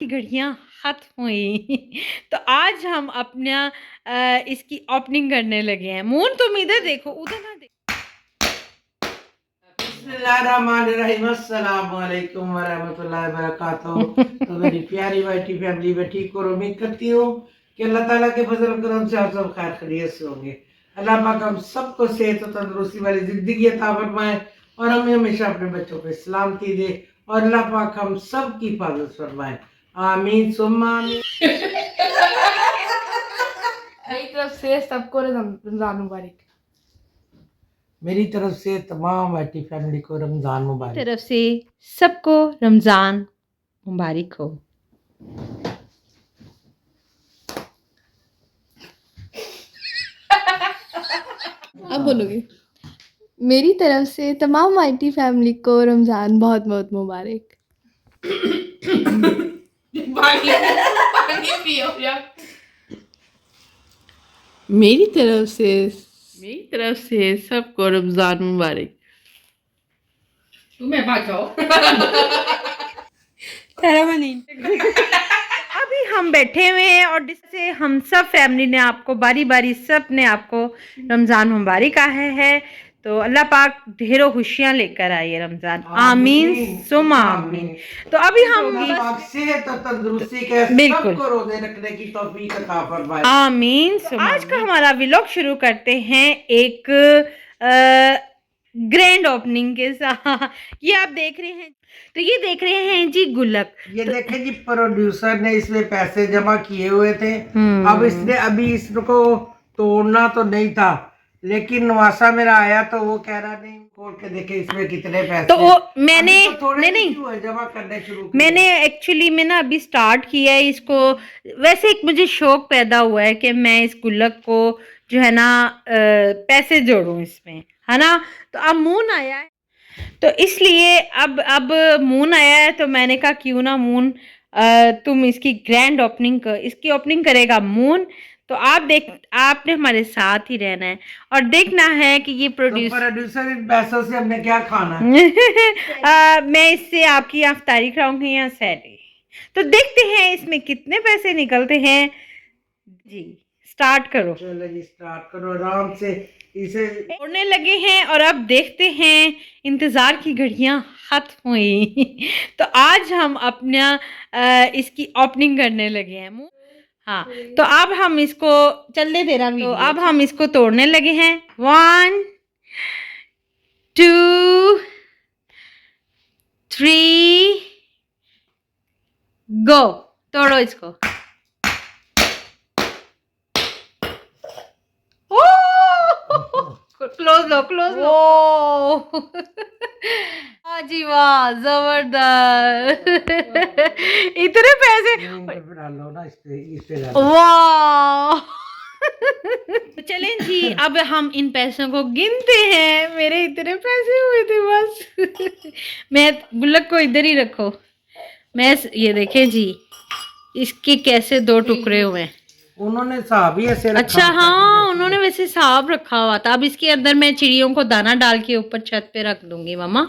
की घड़ियां खत्म हुई। तो आज हम अपना इसकी ओपनिंग करने लगे हैं। मून तुम इधर देखो, उधर ना देखो। बिस्मिल्लाहिर्रहमानिर्रहीम, अस्सलाम वालेकुम वरहमतुल्लाहि वबरकातुहू। तो मेरी प्यारी वाइटी फैमिली में ठीक और उम्मीद करती हूँ कि अल्लाह ताला के फजल करम से आप सब खैर खैरियत से होंगे। अल्लाह पाक हम सबको सेहत और तंदुरुस्ती वाली जिंदगी अता फरमाए और हमें हमेशा अपने बच्चों पे सलामती दे और अल्लाह पाक हम सब की हिफाजत फरमाए। आमीन सुम्मा आमीन। मेरी तरफ से सबको रमजान मुबारक। मेरी तरफ से तमाम वाइटी फैमिली को रमजान मुबारक। तरफ से सबको रमजान मुबारक हो। अब बोलोगे। मेरी तरफ से तमाम आईटी फैमिली को रमजान बहुत बहुत मुबारक। पानी पियो यार। मेरी तरफ से सबको रमजान मुबारक। तुम्हें बाँचाओ। अभी हम बैठे हुए हैं और जिससे हम सब फैमिली ने आपको बारी बारी सब ने आपको रमज़ान मुबारक कहा है। तो अल्लाह पाक ढेरों खुशियाँ लेकर आए रमज़ान। आमीन सुम आमीन। तो अभी हम पाक सेहत और तंदुरुस्ती के बिल्कुल सबको रोजे रखने की तौफीक अता फरमाए। आमीन। तो आज का हमारा व्लॉग शुरू करते हैं एक ग्रैंड ओपनिंग के साथ। ये आप देख रहे हैं, तो ये देख रहे हैं जी गुल्लक। ये देखें जी, प्रोड्यूसर ने इसमें पैसे जमा किए हुए थे। अब इसने अभी इसको तोड़ना तो नहीं था, लेकिन नवासा मेरा आया तो वो कह रहा नहीं खोल के देखे इसमें कितने पैसे। तो वो मैंने तो नहीं जमा करने शुरू मैंने एक्चुअली में ना अभी स्टार्ट किया है इसको। वैसे एक मुझे शौक पैदा हुआ है कि मैं इस गुल्लक को जो है ना पैसे जोड़ूं इसमें, है ना। तो अब मून आया है, तो इसलिए अब मून आया है तो मैंने कहा क्यों ना मून तुम इसकी ग्रैंड ओपनिंग इसकी ओपनिंग करेगा मून। तो आपने हमारे साथ ही रहना है और देखना है कि ये प्रोड्यूसर इन पैसों से हमने क्या खाना है। मैं इससे आपकी अफ्तारी कराऊंगी या सैलरी। तो देखते हैं इसमें कितने पैसे निकलते हैं। जी स्टार्ट करो। चलो जी स्टार्ट करो आराम से इसे उड़ने लगे हैं और अब देखते हैं। इंतज़ार की घड़ियां खत्म हुई। तो आज हम अपना इसकी ओपनिंग करने लगे हैं। हाँ, तो अब हम इसको चलने देना वीडियो। तो अब हम इसको तोड़ने लगे हैं। 1 2 3 गो। तोड़ो इसको। क्लोज लो क्लोज लो। वाह जी वाह, जबरदस्त। इतने पैसे। लो ना इस पे वाह। चलें जी, अब हम इन पैसों को गिनते हैं। मेरे इतने पैसे हुए थे बस। मैं गुल्लक को इधर ही रखो। ये देखें जी, इसके कैसे 2 टुकड़े हुए हैं। उन्होंने हिसाब ही ऐसे रखा। अच्छा हाँ, उन्होंने वैसे हिसाब रखा हुआ था। अब इसके अंदर मैं चिड़ियों को दाना डाल के ऊपर छत पे रख दूंगी मामा।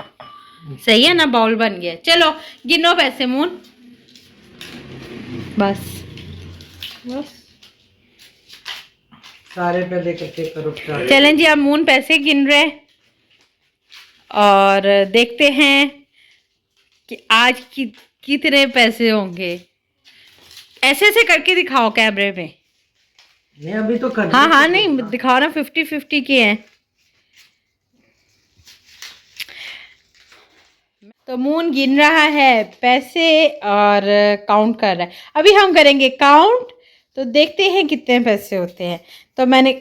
सही है ना, बाउल बन गया। चलो गिनो पैसे मून। बस बस सारे पहले इकट्ठे करो। चलें जी, अब मून पैसे गिन रहे और देखते हैं कि आज कितने पैसे होंगे। ऐसे ऐसे करके दिखाओ कैमरे में। नहीं अभी तो कर। हाँ हाँ नहीं दिखाओ ना, 50-50 के हैं। तो मून गिन रहा है पैसे और काउंट कर रहा है। अभी हम करेंगे काउंट, तो देखते हैं कितने पैसे होते हैं। तो मैंने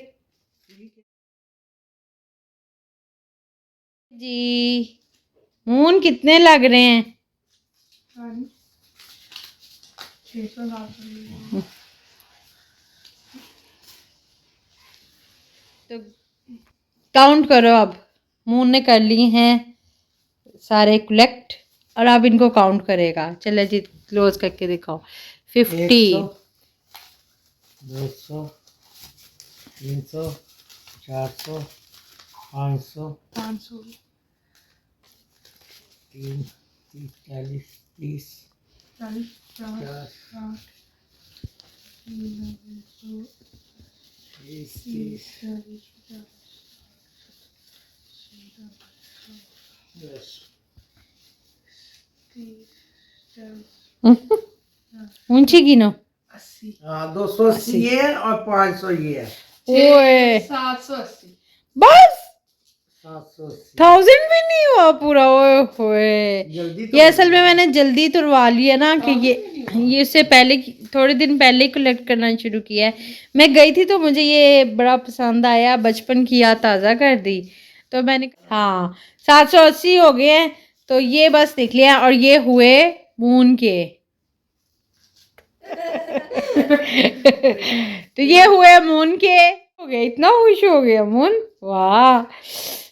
जी मून कितने लग रहे हैं? 600। तो काउंट करो। अब मून ने कर ली हैं सारे कलेक्ट और अब इनको काउंट करेगा। चले जी क्लोज करके दिखाओ। 50 200 300 400 500 3 40 30 ऊंची गिनो। हाँ 280 ये है और 500 ये है। ओए 780 बस 780 1000 भी नहीं हुआ पूरा। ओए होए जल्दी तो ये असल में मैंने जल्दी तुड़वा लिया ना कि ये इससे पहले थोड़े दिन पहले कलेक्ट करना शुरू किया है। मैं गई थी तो मुझे ये बड़ा पसंद आया, बचपन की याद ताज़ा कर दी तो मैंने हाँ 780 हो गए हैं। तो ये बस देख लिया और ये हुए मून के तो ये हुए मून के हो गए, इतना खुश हो गया मून, वाह।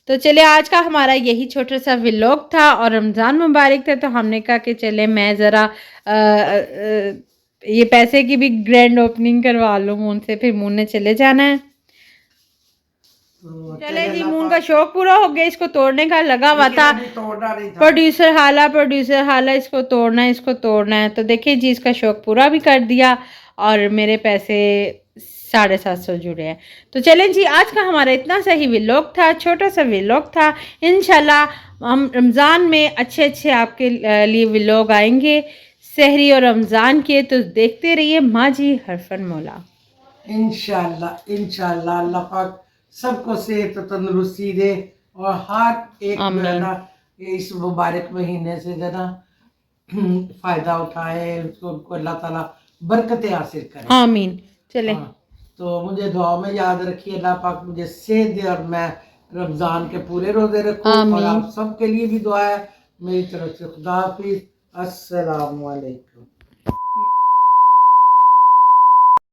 तो चले आज का हमारा यही छोटा सा व्लॉग था और रमज़ान मुबारक था तो हमने कहा कि चले मैं ज़रा ये पैसे की भी ग्रैंड ओपनिंग करवा लूँ मून से, फिर मून ने चले जाना है। तो चले जी मून का शौक पूरा हो गया, इसको तोड़ने का लगा हुआ था। तोड़ना नहीं था। प्रोड्यूसर हाला इसको तोड़ना है तो देखिए जी इसका शौक पूरा भी कर दिया और मेरे पैसे 750 जुड़े हैं। तो चलें जी आज का हमारा इतना सा ही व्लॉग था, छोटा सा व्लॉग था। इंशाल्लाह हम रमज़ान में अच्छे आपके लिए व्लॉग आएंगे सहरी और रमज़ान के, तो देखते रहिए माँ जी हरफन मौला। इंशाल्लाह अल्लाह पाक सबको सेहत और तंदुरुस्ती दे और हर एक जो है ना इस मुबारक महीने से जो है ना फायदा उठाए, उनको अल्लाह ताला बरकतें हासिल करे। आमीन। चले हाँ, तो मुझे दुआ में याद रखिए, अल्लाह पाक मुझे सेहत दे और मैं रमज़ान के पूरे रोजे रखूँ। और आप सबके लिए भी दुआ है मेरी तरफ से। खुदा हाफिज, अस्सलाम वालेकुम।